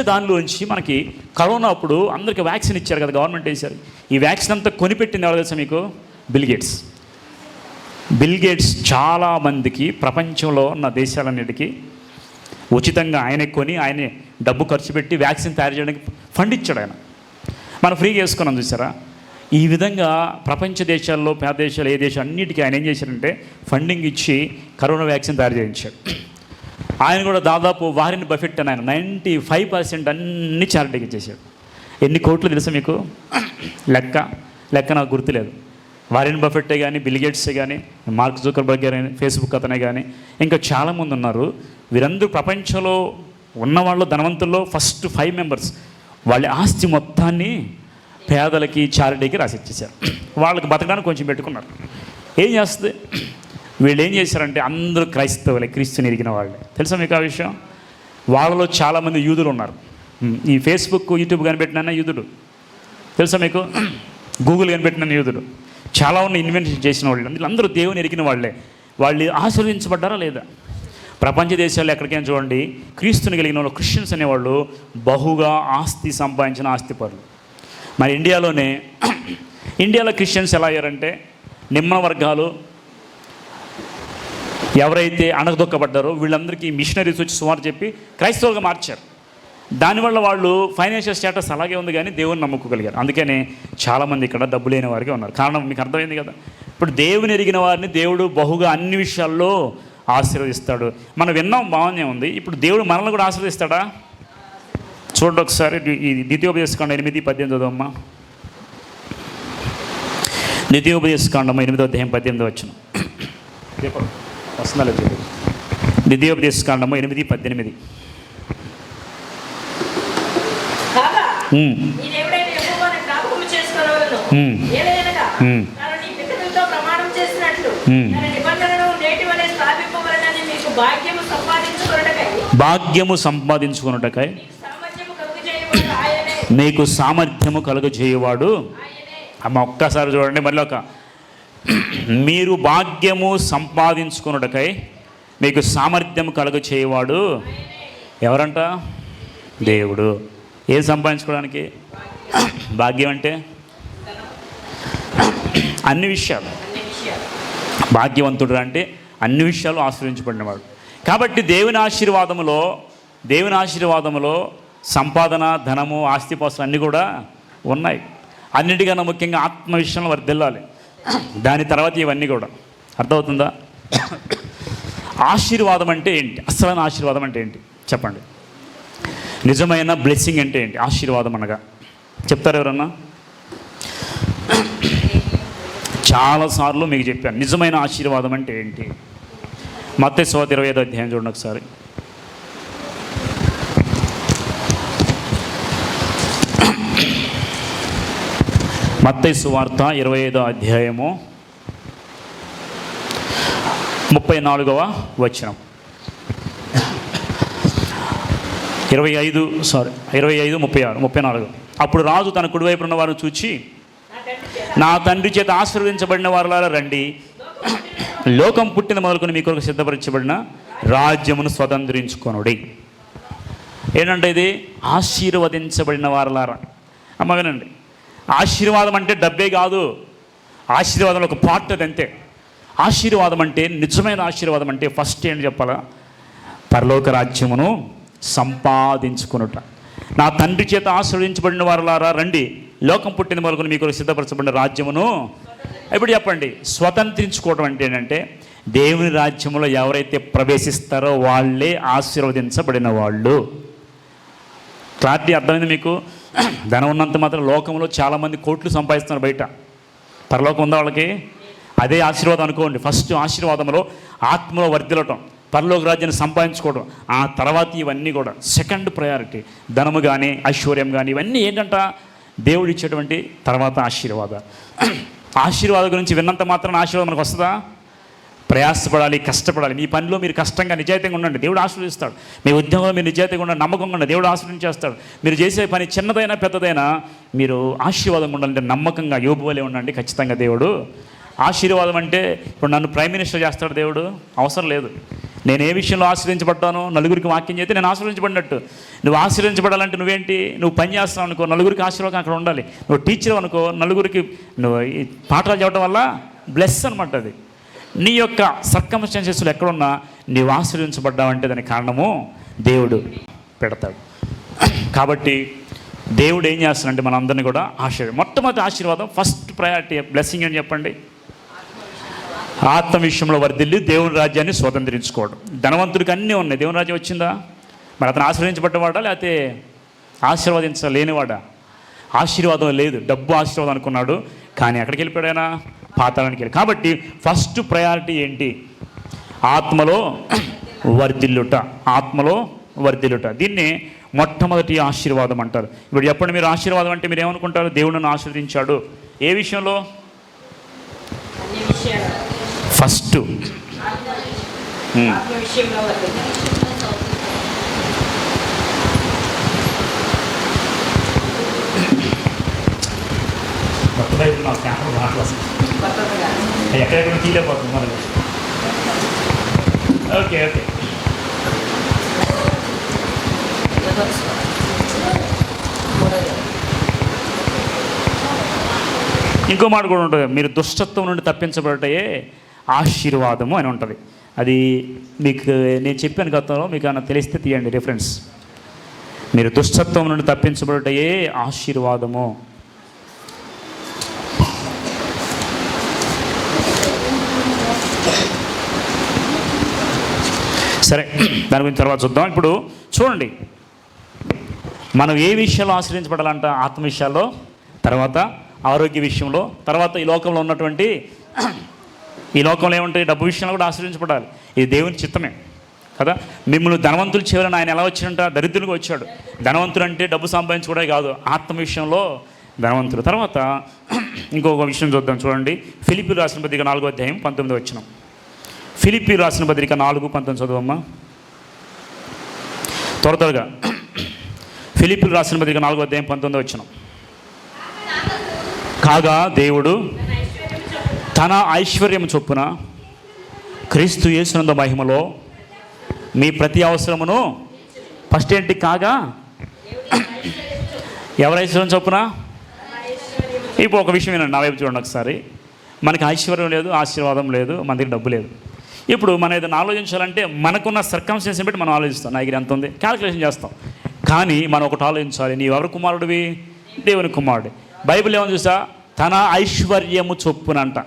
దానిలోంచి మనకి కరోనా అప్పుడు అందరికీ వ్యాక్సిన్ ఇచ్చారు కదా, గవర్నమెంట్ వేశారు. ఈ వ్యాక్సిన్ అంతా కొనిపెట్టింది ఎవరు తెలుసా మీకు? బిల్ గేట్స్ చాలామందికి ప్రపంచంలో ఉన్న దేశాలన్నిటికీ ఉచితంగా ఆయనే కొని ఆయనే డబ్బు ఖర్చు పెట్టి వ్యాక్సిన్ తయారు చేయడానికి ఫండ్ ఇచ్చాడు ఆయన. మనం ఫ్రీగా వేసుకున్నాం చూసారా? ఈ విధంగా ప్రపంచ దేశాల్లో, పేద దేశాలు, ఏ దేశం అన్నిటికీ ఆయన ఏం చేశారంటే ఫండింగ్ ఇచ్చి కరోనా వ్యాక్సిన్ తయారు చేయించాడు. ఆయన కూడా దాదాపు వారిని బఫెట్ అని ఆయన 95% అన్ని చారిటీకి ఇచ్చేసాడు. ఎన్ని కోట్లు తెలుసా మీకు? లెక్క నాకు గుర్తులేదు. వారెన్ బఫెట్టే కానీ, బిల్ గేట్సే కానీ, మార్క్ జుకర్బర్గ్ కానీ, ఫేస్బుక్ అతనే కానీ, ఇంకా చాలామంది ఉన్నారు. వీరందరూ ప్రపంచంలో ఉన్నవాళ్ళు, ధనవంతుల్లో ఫస్ట్ 5 మెంబర్స్ వాళ్ళ ఆస్తి మొత్తాన్ని పేదలకి, చారిటీకి రాసిచ్చేసారు. వాళ్ళకి బతకడానికి కొంచెం పెట్టుకున్నారు. ఏం చేస్తుంది? వీళ్ళు ఏం చేశారంటే అందరూ క్రైస్తవులే, క్రీస్తుని ఎరిగిన వాళ్ళే. తెలుసా మీకు ఆ విషయం? వాళ్ళలో చాలామంది యూదులు ఉన్నారు. ఈ ఫేస్బుక్, యూట్యూబ్ కనిపెట్టిన యూదుడు తెలుసా మీకు? గూగుల్ కనిపెట్టిన యూదుడు. చాలా ఉన్న ఇన్వెన్షన్ చేసిన వాళ్ళు అందరూ దేవుని ఎరిగిన వాళ్ళే. వాళ్ళు ఆశీర్వదించబడ్డారా లేదా? ప్రపంచ దేశాల్లో ఎక్కడికైనా చూడండి, క్రీస్తుని కలిగిన వాళ్ళు, క్రిస్టియన్స్ అనేవాళ్ళు బహుగా ఆస్తి సంపాదించిన ఆస్తిపరులు. మరి ఇండియాలో క్రిస్టియన్స్ ఎలా అయ్యారంటే, నిమ్న వర్గాలు ఎవరైతే అణగదొక్కబడ్డారో వీళ్ళందరికీ మిషనరీస్ వచ్చి సుమారు చెప్పి క్రైస్తవులుగా మార్చారు. దానివల్ల వాళ్ళు ఫైనాన్షియల్ స్టేటస్ అలాగే ఉంది కానీ దేవుని నమ్ముకోగలిగారు. అందుకనే చాలామంది ఇక్కడ డబ్బు లేని వారిగా ఉన్నారు. కారణం మీకు అర్థమైంది కదా? ఇప్పుడు దేవుని ఎరిగిన వారిని దేవుడు బహుగా అన్ని విషయాల్లో ఆశీర్వదిస్తాడు. మనం విన్నాం, బాగానే ఉంది. ఇప్పుడు దేవుడు మనల్ని కూడా ఆశీర్వదిస్తాడా? చూడండి ఒకసారి ఈ ద్వితీయోపదేశకాండం 8:18 చదవమ్మా. ద్వితీయోపదేశకాండము 8:18 వస్తుందా లేదు? ద్వితీయోపదేశకాండము 8:18. భాగ్యము సంపాదించుకున్నటకై మీకు సామర్థ్యము కలుగజేయవాడు. అమ్మ ఒక్కసారి చూడండి, మళ్ళీ మీరు భాగ్యము సంపాదించుకున్నటకై మీకు సామర్థ్యము కలుగజేయవాడు ఎవరంట? దేవుడు. ఏం సంపాదించుకోవడానికి? భాగ్యం అంటే అన్ని విషయాలు. భాగ్యవంతుడు అంటే అన్ని విషయాలు ఆశీర్వించబడినవాడు. కాబట్టి దేవుని ఆశీర్వాదములో సంపాదన, ధనము, ఆస్తిపాస్తులు అన్నీ కూడా ఉన్నాయి. అన్నిటికన్నా ముఖ్యంగా ఆత్మ విషయంలో వర్ధిల్లాలి. దాని తర్వాత ఇవన్నీ కూడా. అర్థమవుతుందా? ఆశీర్వాదం అంటే ఏంటి? అసలైన ఆశీర్వాదం అంటే ఏంటి చెప్పండి? నిజమైన బ్లెస్సింగ్ అంటే ఏంటి? ఆశీర్వాదం అనగా చెప్తారు ఎవరన్నా? చాలాసార్లు మీకు చెప్పాను నిజమైన ఆశీర్వాదం అంటే ఏంటి. మత్తయి సువార్త 25వ అధ్యాయం చూడండి ఒకసారి. మత్తయి సువార్త 25వ అధ్యాయము 34వ వచనం. 25:36-34. అప్పుడు రాజు తన కుడివైపు ఉన్న వారిని చూచి, నా తండ్రి చేత ఆశీర్వదించబడిన వారులారా రండి, లోకం పుట్టిన మొదలుకొని మీ కొరకు సిద్ధపరచబడిన రాజ్యమును స్వతంత్రించుకొనుడి. ఏంటంటే ఇది? ఆశీర్వదించబడిన వారులారా. అమ్మ వినండి, ఆశీర్వాదం అంటే డబ్బే కాదు. ఆశీర్వాదంలో ఒక పార్ట్ అది అంతే. ఆశీర్వాదం అంటే, నిజమైన ఆశీర్వాదం అంటే ఫస్ట్ ఏంటి చెప్పాలా? పరలోక రాజ్యమును సంపాదించుకొనుట. నా తండ్రి చేత ఆశీర్వదించబడిన వారులారా రండి, లోకం పుట్టిన మొదలుకొని మీకు సిద్ధపరచబడిన రాజ్యమును. ఇప్పుడు చెప్పండి, స్వతంత్రించుకోవడం అంటే ఏంటంటే, దేవుని రాజ్యంలో ఎవరైతే ప్రవేశిస్తారో వాళ్ళే ఆశీర్వదించబడిన వాళ్ళు. క్లారిటీ అర్థమైంది మీకు? ధనం ఉన్నంత మాత్రం లోకంలో చాలామంది కోట్లు సంపాదిస్తున్నారు బయట. పరలోకం ఉందా వాళ్ళకి? అదే ఆశీర్వాదం అనుకోండి. ఫస్ట్ ఆశీర్వాదంలో ఆత్మలో వర్ధిల్లటం, పరలోక రాజ్యాన్ని సంపాదించుకోవడం, ఆ తర్వాత ఇవన్నీ కూడా సెకండ్ ప్రయారిటీ. ధనము కానీ, ఐశ్వర్యం కానీ, ఇవన్నీ ఏంటంట? దేవుడు ఇచ్చేటువంటి తర్వాత ఆశీర్వాదాలు. ఆశీర్వాదం గురించి విన్నంత మాత్రం ఆశీర్వాదం మనకు వస్తుందా? ప్రయాసపడాలి, కష్టపడాలి. మీ పనిలో మీరు కష్టంగా నిజాయితీగా ఉండండి, దేవుడు ఆశీర్వదిస్తాడు. మీ ఉద్యోగంలో మీరు నిజాయితీగా ఉండండి, నమ్మకంగా ఉండండి, దేవుడు ఆశీర్వదించేస్తాడు. మీరు చేసే పని చిన్నదైనా పెద్దదైనా మీరు ఆశీర్వాదంగా ఉండాలంటే నమ్మకంగా యోబు వలె ఉండండి. ఖచ్చితంగా దేవుడు ఆశీర్వాదం అంటే, ఇప్పుడు నన్ను ప్రైమ్ మినిస్టర్ చేస్తాడు దేవుడు? అవసరం లేదు. నేను ఏ విషయంలో ఆశ్రయించబడ్డానో నలుగురికి వాక్యం చేస్తే నేను ఆశ్రయించబడినట్టు. నువ్వు ఆశ్రయించబడాలంటే నువ్వేంటి, నువ్వు పని చేస్తావు అనుకో, నలుగురికి ఆశీర్వాదం అక్కడ ఉండాలి. నువ్వు టీచర్ అనుకో, నలుగురికి నువ్వు ఈ పాఠాలు చెప్పడం వల్ల బ్లెస్ అనమాట. అది నీ యొక్క సర్కమ్స్టాన్సెస్లో ఎక్కడున్నా నీవు ఆశ్రయించబడ్డావంటే దానికి కారణము దేవుడు పెడతాడు. కాబట్టి దేవుడు ఏం చేస్తాడంటే మనందరినీ కూడా మొట్టమొదటి ఆశీర్వాదం, ఫస్ట్ ప్రయారిటీ బ్లెస్సింగ్ అని చెప్పండి, ఆత్మ విషయంలో వర్ధిల్లి దేవుని రాజ్యాన్ని స్వతంత్రించుకోవడం. ధనవంతుడికి అన్నీ ఉన్నాయి, దేవుని రాజ్యం వచ్చిందా? మరి అతను ఆశ్రయించబడ్డవాడా లేకపోతే ఆశీర్వదించలేనివాడా? ఆశీర్వాదం లేదు, డబ్బు ఆశీర్వాదం అనుకున్నాడు, కానీ ఎక్కడికి వెళ్ళిపోయాడైనా? పాతాళానికి వెళ్ళి. కాబట్టి ఫస్ట్ ప్రయారిటీ ఏంటి? ఆత్మలో వర్ధిల్లుట, ఆత్మలో వర్ధిల్లుట. దీన్ని మొట్టమొదటి ఆశీర్వాదం అంటారు. ఇప్పుడు చెప్పండి, మీరు ఆశీర్వాదం అంటే మీరు ఏమనుకుంటారు? దేవుడిని ఆశీర్వదించాడు ఏ విషయంలో? ఫస్ట్ ఎక్కడెక్కడ తీయలేకపోతుంది మనకి. Okay okay. ఇంకో మాట కూడా ఉంటుంది, మీరు దుష్టత్వం నుండి తప్పించబడటయే ఆశీర్వాదము అని ఉంటుంది. అది మీకు నేను చెప్పాను గతంలో, మీకు అన్న తెలిస్తే తీయండి రిఫరెన్స్. మీరు దుష్టత్వం నుండి తప్పించబడటయే ఆశీర్వాదము. సరే, దాని గురించి తర్వాత చూద్దాం. ఇప్పుడు చూడండి, మనం ఏ విషయాల్లో ఆశ్రయించబడాలంట? ఆత్మ విషయాల్లో, తర్వాత ఆరోగ్య విషయంలో, తర్వాత ఈ లోకంలో ఉన్నటువంటి, ఈ లోకంలో ఏమంటే డబ్బు విషయంలో కూడా ఆశ్రయించబడాలి. ఇది దేవుని చిత్తమే కదా. మిమ్మల్ని ధనవంతులు చేయాలని ఆయన ఎలా వచ్చాడంట? దరిద్రులుగా వచ్చాడు. ధనవంతుడు అంటే డబ్బు సంపాదించుకోవడే కాదు, ఆత్మ విషయంలో ధనవంతుడు. తర్వాత ఇంకొక విషయం చూద్దాం, చూడండి. ఫిలిప్పీయులకు రాసిన పత్రిక 4వ అధ్యాయం 19వ వచనం. ఫిలిప్పీయులకు రాసిన పత్రిక 4:19 చదువమ్మా త్వరగా. ఫిలిప్పీయులకు రాసిన పత్రిక 4వ అధ్యాయం 19వ వచనం. కాగా దేవుడు తన ఐశ్వర్యం చొప్పున క్రీస్తు యేసునందు మహిమలో మీ ప్రతి అవసరమును, ఫస్ట్ ఏంటి? కాగా ఎవరి ఐశ్వర్యం చొప్పున? ఇప్పుడు ఒక విషయం వినండి, నా వైపు చూడండి ఒకసారి. మనకి ఐశ్వర్యం లేదు, ఆశీర్వాదం లేదు, మన దగ్గర డబ్బు లేదు. ఇప్పుడు మనం ఏదైనా ఆలోచించాలంటే మనకున్న సర్కమ్స్టెన్స్ని బట్టి మనం ఆలోచిస్తాం. నా దగ్గర ఎంత ఉంది క్యాలిక్యులేషన్ చేస్తాం. కానీ మనం ఒకటి ఆలోచించాలి, నీవు ఎవరి కుమారుడివి? దేవుని కుమారుడు. బైబిల్ ఏమని చూసా? తన ఐశ్వర్యము చొప్పున అంట.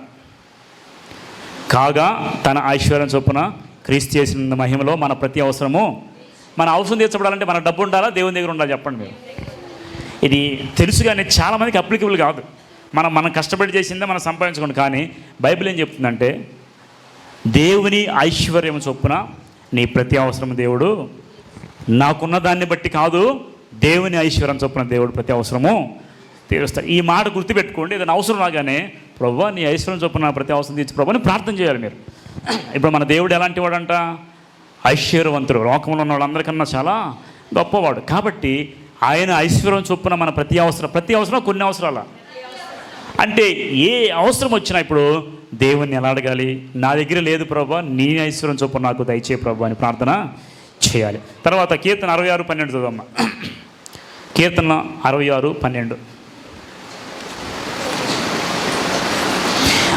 కాగా తన ఐశ్వర్యం చొప్పున క్రీస్తు చేసిన మహిమలో మన ప్రతి అవసరము, మన అవసరం తీర్చబడాలంటే మన డబ్బు ఉండాలా, దేవుని దగ్గర ఉండాలి? చెప్పండి మీరు. ఇది తెలుసు కానీ చాలామందికి అప్లికబుల్ కాదు. మనం కష్టపడి చేసిందే మనం సంపాదించుకోండి. కానీ బైబిల్ ఏం చెప్తుందంటే, దేవుని ఐశ్వర్యం చొప్పున నీ ప్రతి అవసరం దేవుడు, నాకున్న దాన్ని బట్టి కాదు, దేవుని ఐశ్వర్యం చొప్పున దేవుడు ప్రతి అవసరము తీరుస్తాడు. ఈ మాట గుర్తుపెట్టుకోండి. ఏదైనా అవసరం రాగానే, ప్రభువా నీ ఐశ్వర్యం చొప్పున ప్రతి అవసరం తీర్చి ప్రభు అని ప్రార్థన చేయాలి మీరు. ఇప్పుడు మన దేవుడు ఎలాంటి వాడంట? ఐశ్వర్యవంతుడు, లోకంలో ఉన్న వాళ్ళందరికన్నా చాలా గొప్పవాడు. కాబట్టి ఆయన ఐశ్వర్యం చొప్పున మన ప్రతి అవసరం కొన్ని అవసరాల అంటే ఏ అవసరం వచ్చినా ఇప్పుడు దేవుణ్ణి ఎలా అడగాలి? నా దగ్గర లేదు ప్రభు, నీ ఐశ్వర్యం చొప్పున నాకు దయచే ప్రభు అని ప్రార్థన చేయాలి. తర్వాత కీర్తన 66:12 చదవమ్మా. కీర్తన 66:12.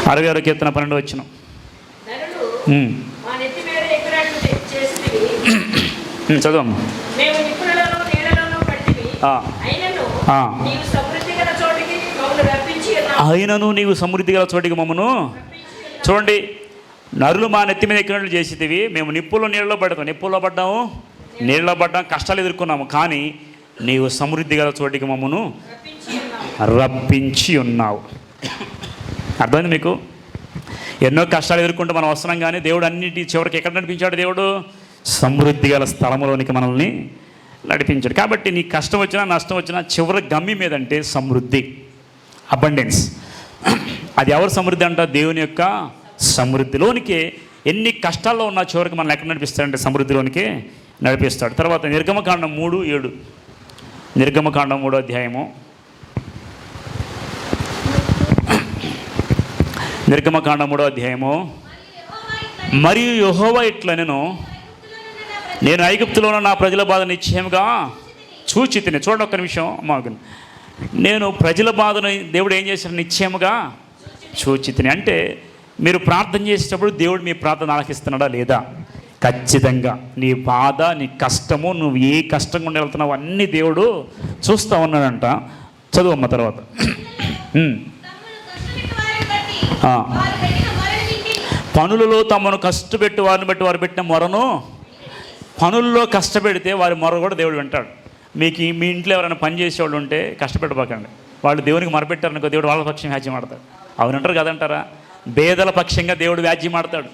66 కీర్తన 12 వచనం. చదవమ్మా. అయినను నీవు సమృద్ధి గల చోటికి మమ్మను. చూడండి, నరులు మా నెత్తి మీద ఎక్కినట్లు చేసేవి. మేము నిప్పుల్లో నీళ్ళలో పడతాం, నిప్పుల్లో పడ్డాము, నీళ్ళలో పడ్డాం, కష్టాలు ఎదుర్కొన్నాము. కానీ నీవు సమృద్ధి గల చోటికి మమ్మను రప్పించి ఉన్నావు. అర్థమైంది మీకు? ఎన్నో కష్టాలు ఎదుర్కొంటూ మనం వస్తున్నాం, కానీ దేవుడు అన్నిటి చివరికి ఎక్కడ నడిపించాడు? దేవుడు సమృద్ధి గల స్థలంలోనికి మనల్ని నడిపించాడు. కాబట్టి నీ కష్టం వచ్చినా నష్టం వచ్చినా చివరి గమ్యం ఏదంటే సమృద్ధి, అబండెన్స్. అది ఎవరు సమృద్ధి అంట? దేవుని యొక్క సమృద్ధిలోనికే. ఎన్ని కష్టాల్లో ఉన్నా చివరికి మనం ఎక్కడ నడిపిస్తాడంటే సమృద్ధిలోనికే నడిపిస్తాడు. తర్వాత నిర్గమకాండం 3:7. నిర్గమకాండం 3వ అధ్యాయము. నిర్గమకాండం 3వ అధ్యాయము. మరియు యెహోవా ఇట్లనెను, నేను ఐగుప్తులోనూ నా ప్రజల బాధ నిశ్చయముగా చూచి తిని. చూడండి ఒక్క నిమిషం మాకు. నేను ప్రజల బాధను దేవుడు ఏం చేశాడు? నిశ్చయముగా చూచి తిని. అంటే మీరు ప్రార్థన చేసేటప్పుడు దేవుడు మీ ప్రార్థన ఆలకిస్తున్నాడా లేదా? ఖచ్చితంగా. నీ బాధ, నీ కష్టము, నువ్వు ఏ కష్టంగా ఉండి వెళ్తున్నావు అన్నీ దేవుడు చూస్తూ ఉన్నాడంట. చదువమ్మ తర్వాత. పనులలో తమను కష్టపెట్టి వారిని బట్టి వారు పెట్టిన మొరను, పనుల్లో కష్టపెడితే వారి మొర కూడా దేవుడు వింటాడు. మీ ఇంట్లో ఎవరైనా పని చేసేవాళ్ళు ఉంటే కష్టపెట్టబాకండి. వాళ్ళు దేవునికి మొరపెట్టారనుకో, దేవుడు వాళ్ళ పక్షం వ్యాజ్యం ఆడతాడు. అవునంటారు కదంటారా? పేదల పక్షంగా దేవుడు వ్యాజ్యం ఆడతాడు.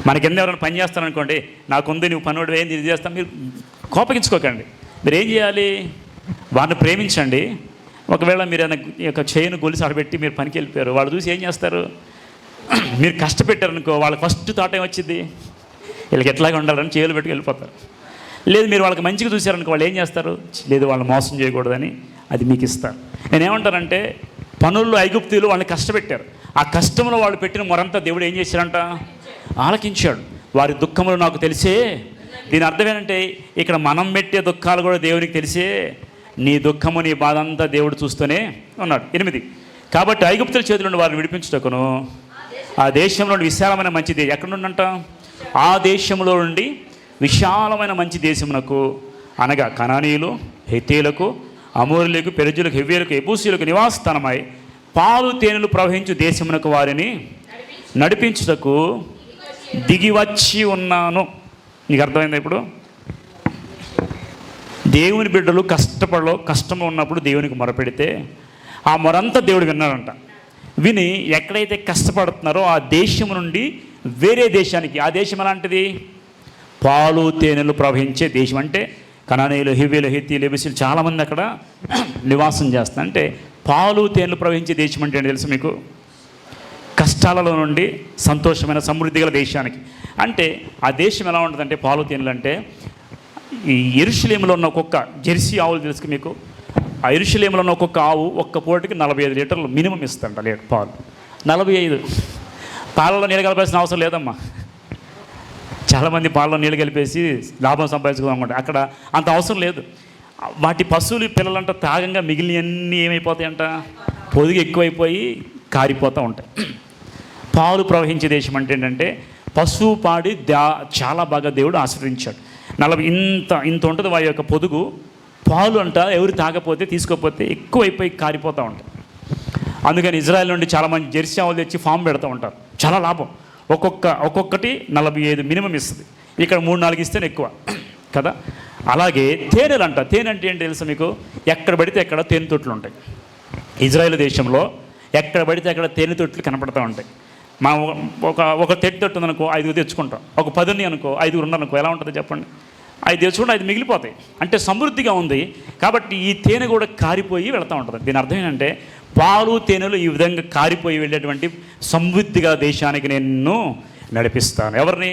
మనకి ఎవరైనా పని చేస్తారనుకోండి, నాకుంది, నువ్వు పనుడు ఏంది, ఇది చేస్తాను, మీరు కోపగించుకోకండి. మీరు ఏం చేయాలి? వారిని ప్రేమించండి. ఒకవేళ మీరు యొక్క చేయిని గొలిసి ఆడబెట్టి మీరు పనికి వెళ్ళిపోయారు, వాళ్ళు చూసి ఏం చేస్తారు? మీరు కష్టపెట్టారనుకో, వాళ్ళకి ఫస్ట్ థాట్ ఏమొచ్చింది? వీళ్ళకి ఎట్లాగా ఉండాలని చేతులు పెట్టుకు వెళ్ళిపోతారు. లేదు, మీరు వాళ్ళకి మంచిగా చూశారనుకో, వాళ్ళు ఏం చేస్తారు? లేదు, వాళ్ళు మోసం చేయకూడదని అది మీకు ఇస్తారు. నేనేమంటానంటే, పనుల్లో ఐగుప్తీయులు వాళ్ళని కష్టపెట్టారు. ఆ కష్టంలో వాళ్ళు పెట్టిన మొరంతా దేవుడు ఏం చేశారంట? ఆలకించాడు. వారి దుఃఖములు నాకు తెలిసే. దీని అర్థం ఏంటంటే, ఇక్కడ మనం పెట్టే దుఃఖాలు కూడా దేవునికి తెలిసే. నీ దుఃఖము, నీ బాధ అంతా దేవుడు చూస్తూనే ఉన్నాడు. 8. కాబట్టి ఐగుప్తుల చేతుల నుండి వారిని విడిపించుటకును ఆ దేశంలో నుండి విశాలమైన మంచి దేశం ఎక్కడ నుండంట? ఆ దేశంలో నుండి విశాలమైన మంచి దేశమునకు, అనగా కనానీయులు, హెత్తీలకు, అమోరీయులకు, పెరిజులకు, హెవ్వీయులకు, ఎబూసీయులకు నివాసస్థానమై పాలు తేనెలు ప్రవహించు దేశమునకు వారిని నడిపించుటకు దిగి వచ్చి ఉన్నాను. నీకు అర్థమైందా? ఇప్పుడు దేవుని బిడ్డలు కష్టంలో ఉన్నప్పుడు దేవునికి మొరపెడితే ఆ మొరంతా దేవుడు విన్నాడంట. విని ఎక్కడైతే కష్టపడుతున్నారో ఆ దేశం నుండి వేరే దేశానికి, ఆ దేశం ఎలాంటిది? పాలు తేనెలు ప్రవహించే దేశం. అంటే కనానీయులు, హివ్వీలు, హెత్తీలు, ఎబూసీయులు చాలామంది అక్కడ నివాసం చేస్తున్నారు. అంటే పాలు తేనెలు ప్రవహించే దేశం అంటే ఏంటి తెలుసు మీకు? కష్టాలలో నుండి సంతోషమైన సమృద్ధి గల దేశానికి. అంటే ఆ దేశం ఎలా ఉంటుందంటే, పాలు తేనెలు అంటే, ఈ యెరూషలేములో ఉన్న ఒక్కొక్క జెర్సీ ఆవులు తెలుసు మీకు? ఆ యెరూషలేములో ఉన్న ఒక్కొక్క ఆవు ఒక్క పూటకి 45 లీటర్లు మినిమం ఇస్తుంట లీటర్ పాలు. 45. పాలలో నీళ్ళు కలిపేసిన అవసరం లేదమ్మా. చాలామంది పాలలో నీళ్ళు కలిపేసి లాభం సంపాదించుకుందాం అనుకుంటే అక్కడ అంత అవసరం లేదు. వాటి పశువులు పిల్లలంట తాగంగా మిగిలినవన్నీ ఏమైపోతాయంట? పొదుగు ఎక్కువైపోయి కారిపోతూ ఉంటాయి. పాలు ప్రవహించే దేశం అంటే ఏంటంటే, పశువు పాడి చాలా బాగా దేవుడు ఆశ్రయించాడు. 40 ఇంత ఉంటుంది వారి యొక్క పొదుగు. పాలు అంట ఎవరు తాగపోతే, తీసుకోకపోతే ఎక్కువైపోయి కారిపోతూ ఉంటాయి. అందుకని ఇజ్రాయెల్ నుండి చాలామంది జెర్సీ ఆవులు తెచ్చి ఫామ్ పెడతా ఉంటారు. చాలా లాభం. ఒక్కొక్కటి 45 మినిమం ఇస్తుంది. ఇక్కడ 3-4 ఇస్తేనే ఎక్కువ కదా. అలాగే తేనెలు అంట. తేనె అంటే ఏంటి తెలుసా మీకు? ఎక్కడ పడితే ఎక్కడ తేనె తొట్లు ఉంటాయి. ఇజ్రాయెల్ దేశంలో ఎక్కడ పడితే అక్కడ తేనె తొట్లు కనపడుతూ ఉంటాయి. మనం ఒక తేనె తొట్టు ఉందనుకో 5 తెచ్చుకుంటాం. ఒక 10 అనుకో 5 ఉన్నారనుకో ఎలా ఉంటుంది చెప్పండి? 5 తెచ్చుకుంటే 5 మిగిలిపోతాయి. అంటే సమృద్ధిగా ఉంది కాబట్టి ఈ తేనె కూడా కారిపోయి వెళ్తూ ఉంటుంది. దీని అర్థం ఏంటంటే, పాలు తేనెలు ఈ విధంగా కారిపోయి వెళ్ళేటువంటి సమృద్ధిగా దేశానికి నేను నడిపిస్తాను. ఎవరిని?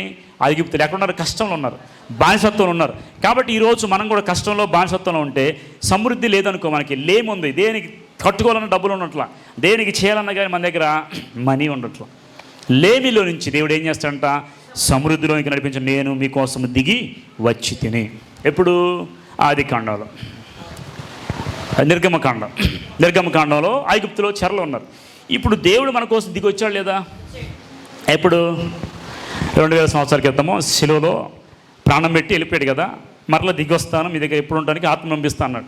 ఐగుప్తులు. ఎక్కడున్నారు? కష్టంలో ఉన్నారు, బానిసత్వంలో ఉన్నారు. కాబట్టి ఈరోజు మనం కూడా కష్టంలో, బానిసత్వంలో ఉంటే సమృద్ధి లేదనుకో, మనకి లేముంది, దేనికి కట్టుకోవాలన్న డబ్బులు ఉండట్లా, దేనికి చేయాలన్నా కానీ మన దగ్గర మనీ ఉండట్లా. లేమిలో నుంచి దేవుడు ఏం చేస్తాడంట? సమృద్ధిలోనికి నడిపించి నేను మీకోసం దిగి వచ్చి తిని. ఎప్పుడు? ఆదికాండంలో, నిర్గమకాండంలో ఐగుప్తులో చెరలో ఉన్నారు. ఇప్పుడు దేవుడు మన కోసం దిగి వచ్చాడు లేదా? ఎప్పుడు? 2000 సంవత్సరాల క్రితము శిలువలో ప్రాణం పెట్టి వెళ్ళిపోయాడు కదా. మరలా దిగి వస్తాను, మీ దగ్గర ఎప్పుడు ఉండడానికి ఆత్మ పంపిస్తాను అన్నాడు.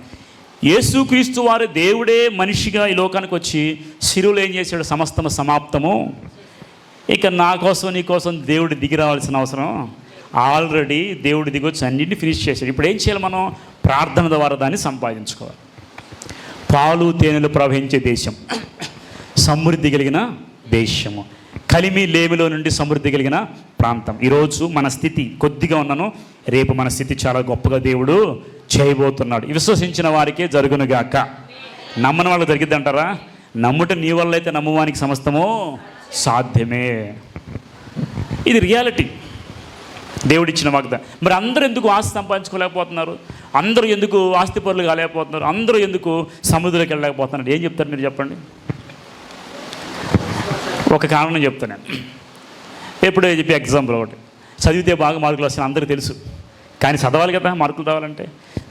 యేసుక్రీస్తు వారు దేవుడే మనిషిగా ఈ లోకానికి వచ్చి శిలువలో ఏం చేశాడు? సమస్తము సమాప్తము. ఇక నా కోసం, నీ కోసం దేవుడు దిగి రావాల్సిన అవసరం ఆల్రెడీ దేవుడు దిగొచ్చి అన్నింటినీ ఫినిష్ చేశాడు. ఇప్పుడు ఏం చేయాలి? మనం ప్రార్థన ద్వారా దాన్ని సంపాదించుకోవాలి. పాలు తేనెలు ప్రవహించే దేశం, సమృద్ధి కలిగిన దేశము, కలిమి లేమిలో నుండి సమృద్ధి కలిగిన ప్రాంతం. ఈరోజు మన స్థితి కొద్దిగా ఉన్నాను, రేపు మన స్థితి చాలా గొప్పగా దేవుడు చేయబోతున్నాడు. విశ్వసించిన వారికే జరుగునుగాక. నమ్మని వాళ్ళకి జరిగిద్ది అంటారా? నమ్ముట నీ వల్ల అయితే నమ్మువానికి సమస్తమో సాధ్యమే. ఇది రియాలిటీ, దేవుడిచ్చిన వాగ్దానం. మరి అందరూ ఎందుకు ఆస్తి సంపాదించుకోలేకపోతున్నారు? అందరూ ఎందుకు ఆస్తి పరులు కాలేకపోతున్నారు? అందరూ ఎందుకు సముద్రంలోకి వెళ్ళలేకపోతున్నారు? ఏం చెప్తారు మీరు చెప్పండి? ఒక కారణం చెప్తాను. ఎప్పుడో చెప్పి ఎగ్జాంపుల్ ఒకటి. చదివితే బాగా మార్కులు వస్తాయని అందరికీ తెలుసు. కానీ చదవాలి కదా మార్కులు రావాలంటే.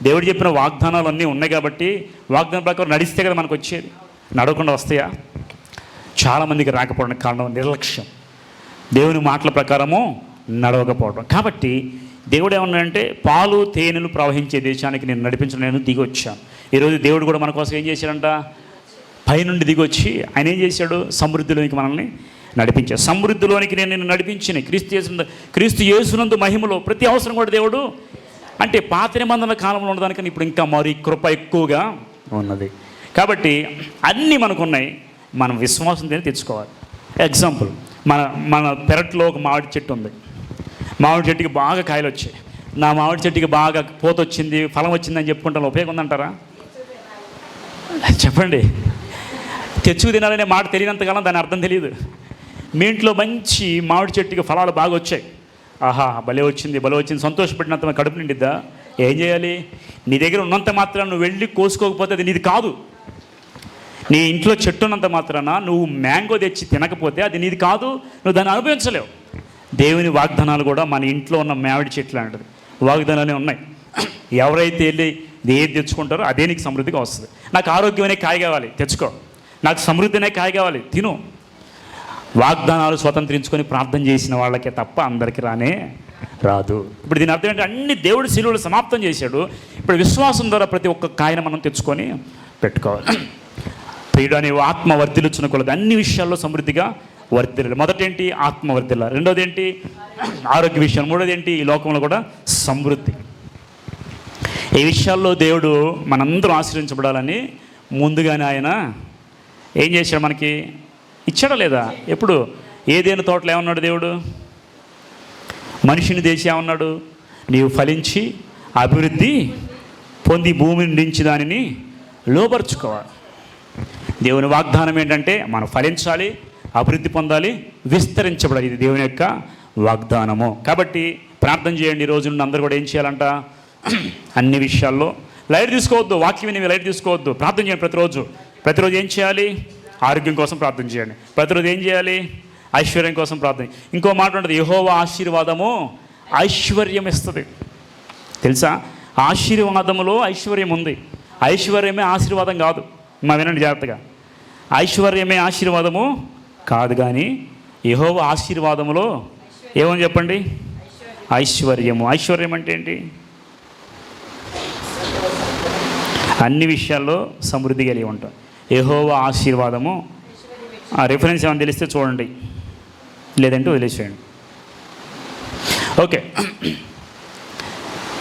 దేవుడు చెప్పిన వాగ్దానాలు అన్నీ ఉన్నాయి కాబట్టి వాగ్దానం ప్రకారం నడిస్తే కదా మనకు వచ్చేది. నడవకుండా వస్తాయా? చాలామందికి రాకపోవడానికి కారణం నిర్లక్ష్యం, దేవుని మాటల ప్రకారము నడవకపోవడం. కాబట్టి దేవుడు ఏమన్నాడంటే, పాలు తేనెలు ప్రవహించే దేశానికి నేను నడిపించడం, నేను దిగి వచ్చాను. ఈరోజు దేవుడు కూడా మన కోసం ఏం చేశాడంట? పైనుండి దిగి వచ్చి ఆయన ఏం చేశాడు? సమృద్ధిలోనికి మనల్ని నడిపించాడు. సమృద్ధిలోనికి నేను నిన్ను నడిపించిన క్రీస్తు యేసునందు మహిమలో ప్రతి అవసరం కూడా దేవుడు, అంటే పాత నిబంధనల కాలంలో ఉన్నదానికని ఇప్పుడు ఇంకా మరి కృప ఎక్కువగా ఉన్నది. కాబట్టి అన్నీ మనకున్నాయి, మనం విశ్వాసంతో తెచ్చుకోవాలి. ఎగ్జాంపుల్, మన పెరట్లో ఒక మామిడి చెట్టు ఉంది. మామిడి చెట్టుకి బాగా కాయలు వచ్చాయి. నా మామిడి చెట్టుకి బాగా పూత వచ్చింది, ఫలం వచ్చిందని చెప్పుకుంటాను, ఉపయోగం ఉందంటారా? చెప్పండి. తెచ్చుకు తినాలనే మాట తెలియనంతకాలం దాని అర్థం తెలియదు. మీ ఇంట్లో మంచి మామిడి చెట్టుకి ఫలాలు బాగా వచ్చాయి, ఆహా భలే వచ్చింది సంతోషపడినంత కడుపు నిండిద్దా? ఏం చేయాలి? నీ దగ్గర ఉన్నంత మాత్రాన నువ్వు వెళ్ళి కోసుకోకపోతే అది నీది కాదు. నీ ఇంట్లో చెట్టు ఉన్నంత మాత్రాన నువ్వు మ్యాంగో తెచ్చి తినకపోతే అది నీది కాదు, నువ్వు దాన్ని అనుభవించలేవు. దేవుని వాగ్దానాలు కూడా మన ఇంట్లో ఉన్న మామిడి చెట్లు లాంటిది, వాగ్దానాలే ఉన్నాయి. ఎవరైతే వెళ్ళి ఏది తెచ్చుకుంటారో అదే నీకు సమృద్ధిగా వస్తుంది. నాకు ఆరోగ్యమనే కాయ కావాలి, తెచ్చుకో. నాకు సమృద్ధి అనే కాయ కావాలి, తిను. వాగ్దానాలు స్వతంత్రించుకొని ప్రార్థన చేసిన వాళ్ళకే తప్ప అందరికీ రానే రాదు. ఇప్పుడు దీని అర్థం ఏంటంటే, అన్ని దేవుడి శిలువలు సమాప్తం చేశాడు. ఇప్పుడు విశ్వాసం ద్వారా ప్రతి ఒక్క కాయను మనం తెచ్చుకొని పెట్టుకోవాలి. ప్రియుడు, నీవు ఆత్మ వర్ధిల్లుచున్న కొలది అన్ని విషయాల్లో సమృద్ధిగా వర్ధిల్లాలి. మొదటి ఏంటి? ఆత్మ వర్ధిల్లాలి. రెండోది ఏంటి? ఆరోగ్య విషయం. మూడోది ఏంటి? ఈ లోకంలో కూడా సమృద్ధి. ఈ విషయాల్లో దేవుడు మనందరం ఆశీర్వించబడాలని ముందుగానే ఆయన ఏం చేశాడు? మనకి ఇచ్చాడా లేదా? ఎప్పుడు ఏదైనా తోటలో ఏమన్నాడు దేవుడు? మనిషిని దేశం ఏమన్నాడు? నీవు ఫలించి అభివృద్ధి పొంది భూమిని నిండించి దానిని లోపరుచుకోవాలి. దేవుని వాగ్దానం ఏంటంటే మనం ఫలించాలి, అభివృద్ధి పొందాలి, విస్తరించబడాలి. ఇది దేవుని యొక్క వాగ్దానము. కాబట్టి ప్రార్థన చేయండి. ఈ రోజు నుండి అందరూ కూడా ఏం చేయాలంట? అన్ని విషయాల్లో లైట్ తీసుకోవద్దు, వాక్యం విని లైట్ తీసుకోవద్దు. ప్రార్థన చేయండి ప్రతిరోజు ఏం చేయాలి? ఆరోగ్యం కోసం ప్రార్థన చేయండి. ప్రతిరోజు ఏం చేయాలి? ఐశ్వర్యం కోసం ప్రార్థన. ఇంకో మాట ఉంటుంది, యెహోవా ఆశీర్వాదము ఐశ్వర్యం ఇస్తుంది. తెలుసా? ఆశీర్వాదములో ఐశ్వర్యం ఉంది. ఐశ్వర్యమే ఆశీర్వాదం కాదు. వినండి జాగ్రత్తగా. ఐశ్వర్యమే ఆశీర్వాదము కాదు, కానీ యెహోవా ఆశీర్వాదములో ఏమని చెప్పండి? ఐశ్వర్యము. ఐశ్వర్యం అంటే ఏంటి? అన్ని విషయాల్లో సమృద్ధి కలిగి ఉంటాం. యెహోవా ఆశీర్వాదము. ఆ రెఫరెన్స్ ఏమైనా తెలిస్తే చూడండి, లేదంటే వదిలేసేయండి. ఓకే.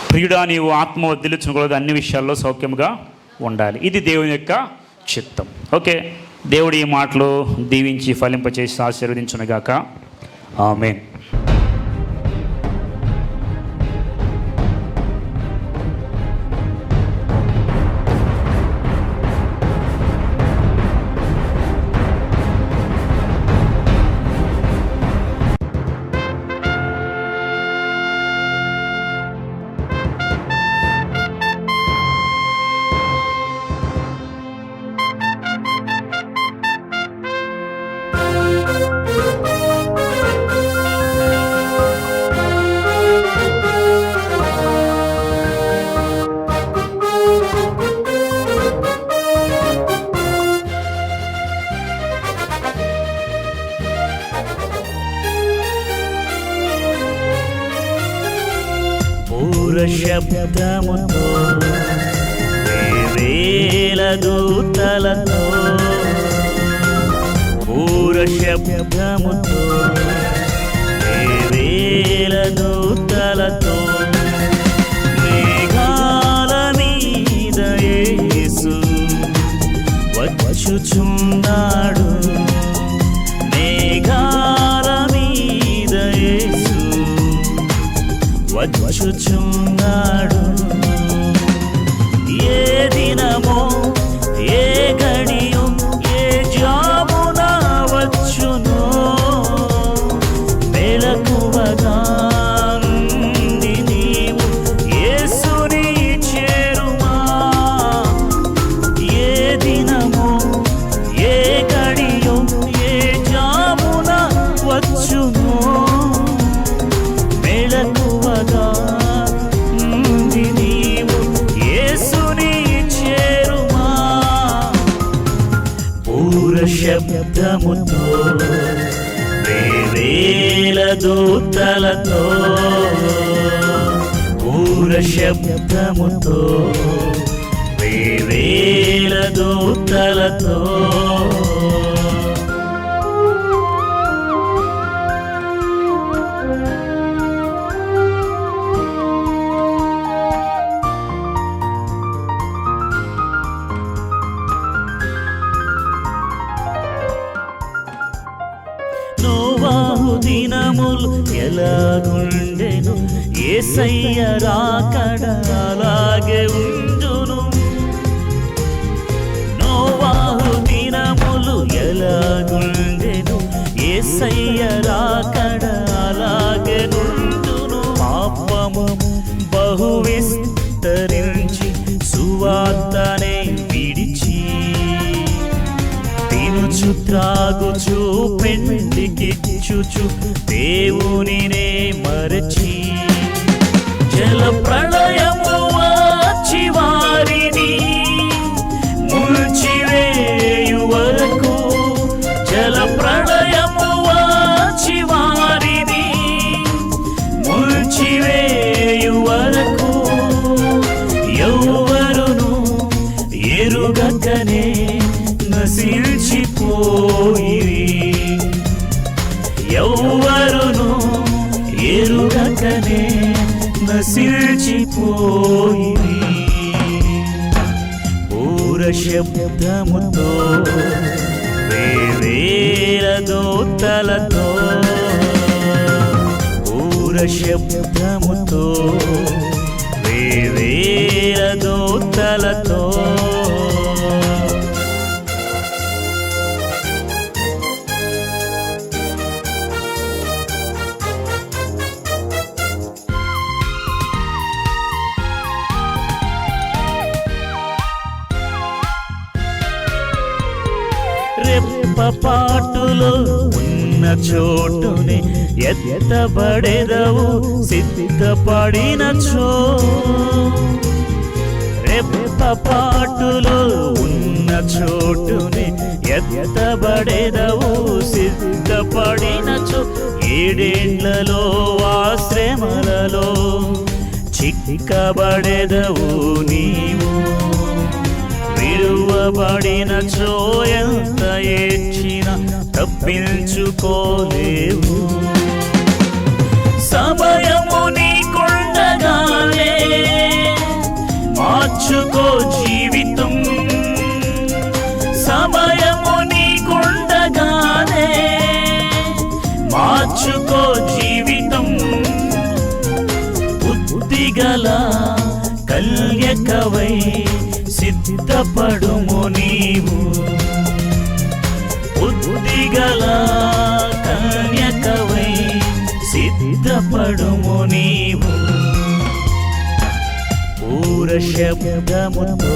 ప్రియుడా, నీవు ఆత్మ వర్ధిల్లుచుకోలేదు, అన్ని విషయాల్లో సౌఖ్యముగా ఉండాలి. ఇది దేవుని యొక్క చిత్తం. ఓకే. దేవుడు ఈ మాటలు దీవించి ఫలింపచేసి ఆశీర్వదించునుగాక. ఆమేన్. శబ్దముతో వేల దూతలతో, పూర శబ్దముతో వేల దూతలతో, మేఘాల మీద యేసు వచ్చుచున్నాడు. మేఘాల మీద యేసు వచ్చుచున్నాడు. ఏ దినమో ఏ గడియో ఏ జామున వచ్చునో, మెలకువగా ఉండి శబ్దముతో వేవేల దూతలతో బూర శబ్దముతో వేవేల దూతలతో నోవాహు దినములు ఎలాగుండెను యేసయ్య రాకడ అలాగే ఉండును. నోవాహు దినములు ఎలాగుండెను యేసయ్య రాకడ అలాగే ఉండును. పాపము బహు విస్తరించి సువార్తనే విడిచి తినుచు త్రాగుచు పెండికిచ్చుచు దేవునినే మరచి జల ప్రళయము వచ్చి వారిని ముంచివేయు వరకు, జల ప్రళయము వచ్చి వారిని ముంచివేయు వరకు ఎవ్వరును ఎరుగకనే నశించిపోయిరి, ఎవ్వరును ఎరుగకనే నశించిపోయిరి. బూర శబ్దముతో వేవేల దూతలతో బూర శబ్దముతో వేవేల దూతలతో రెప్పపాటులో ఉన్న చోటునే ఎత్తబడెదవు సిద్ధపడినచో, రెప్పపాటులో ఉన్న చోటునే ఎత్తబడెదవు సిద్ధపడినచో. ఏడేండ్లలో ఆశ్రమలలో చిక్కబడెదవు నీవు, విడువబడినచో ఎంత ఏడ్చిన తప్పించుకోలేవు. సమయము నీకుండగానే మార్చుకో జీవితం, సమయము నీకుండగానే మార్చుకో జీవితం. బుద్ధిగల కల్యకవై సిద్ధపడుము నీవు, బుద్ధిగల కన్యకవై సిద్ధపడుము నీవు. బూర శబ్దముతో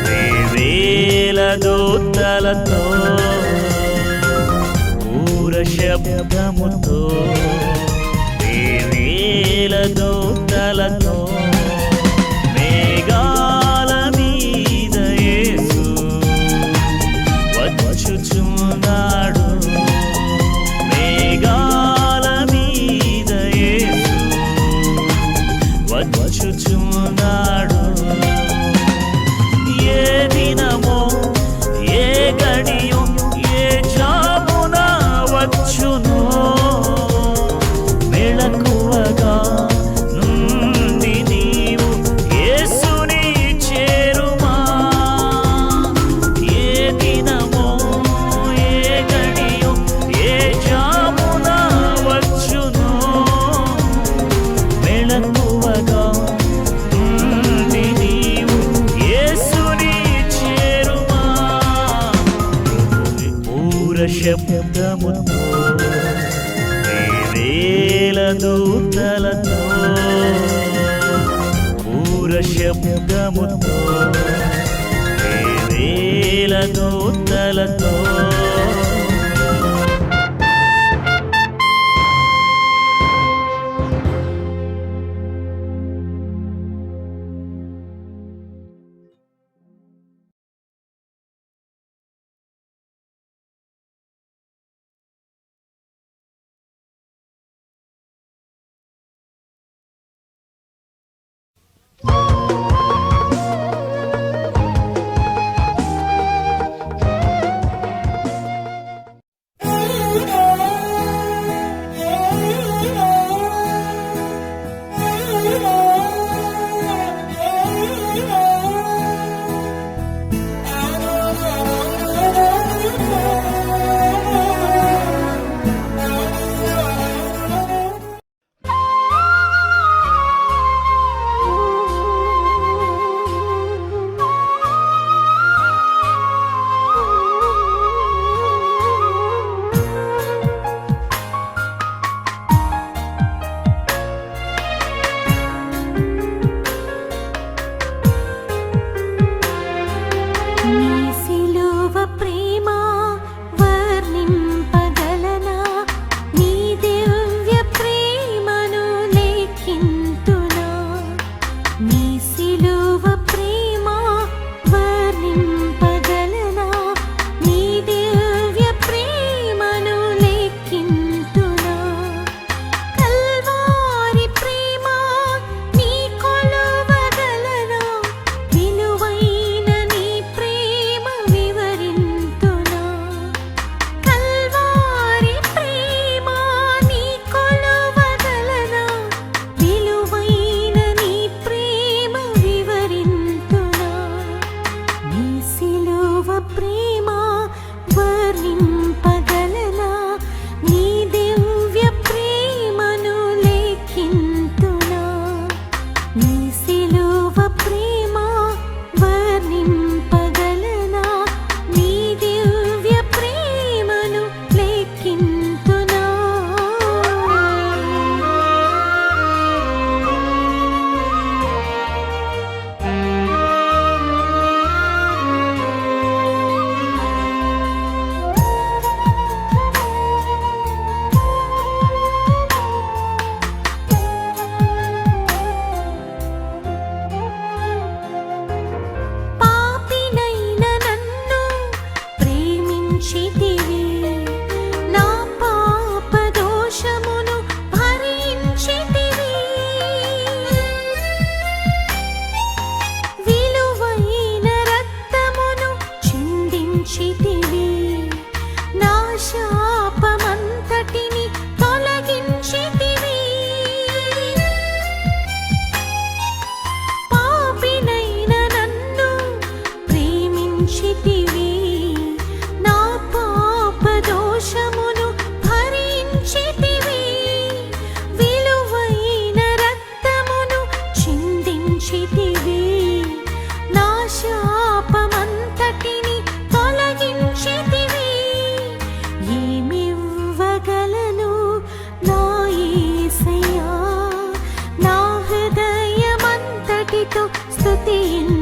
వేవేల దూతలతో బూర శబ్దముతో వేవేల దూతలతో మేఘాల మీద యేసు వచ్చుచున్నాడు, మేఘాల మీద యేసు వచ్చుచున్నాడు. ఏ దినమో ఏ గడియో ఏ జామున వచ్చునో మెళకువగా నుండి నీవు యేసుని చేరుమా. ఏ దినమో ఏ గడియో ఏ జామున వచ్చునో మెళకువగా నుండి నీవు యేసుని చేరుమా. బూర శబ్దముతో వేవేల దూతలతో బూర శబ్దముతో వేవేల దూతలతో నీ సిలువ ప్రేమ వర్ణింపగలనా, నీ దివ్య ప్రేమను లెక్కింతునా. కల్వారి ప్రేమ నీ కొలువగలనా, విలువైన నీ ప్రేమ వివరింతునా. కల్వారి ప్రేమ నీ కొలువగలనా, విలువైన నీ ప్రేమ వివరింతునా. నీ సిలువ ప్రేమ వర్ణింపగలనా, నీ దివ్య ప్రేమను లెక్కింతునా. నీ సిలువ ప్రేమ వర్ణింపగలనా, నీ దివ్య ప్రేమను లెక్కింతునా. పాపినైన నన్ను ప్రేమించితివి, నా పాప దోషమును భరించితివి. విలువైన రక్తమును చిందించితివి, నా శాపమంతటిని తొలగించితివి. పాపినైన నన్ను ప్రేమించితివి, నా పాప దోషమును భరించితివి. విలువైన రక్తమును చిందించితివి, నా శాపమంతటిని తొలగించితివి. ఏమివ్వగలను నా యేసయ్యా, నా హృదయమంతటితో స్తుతింతును.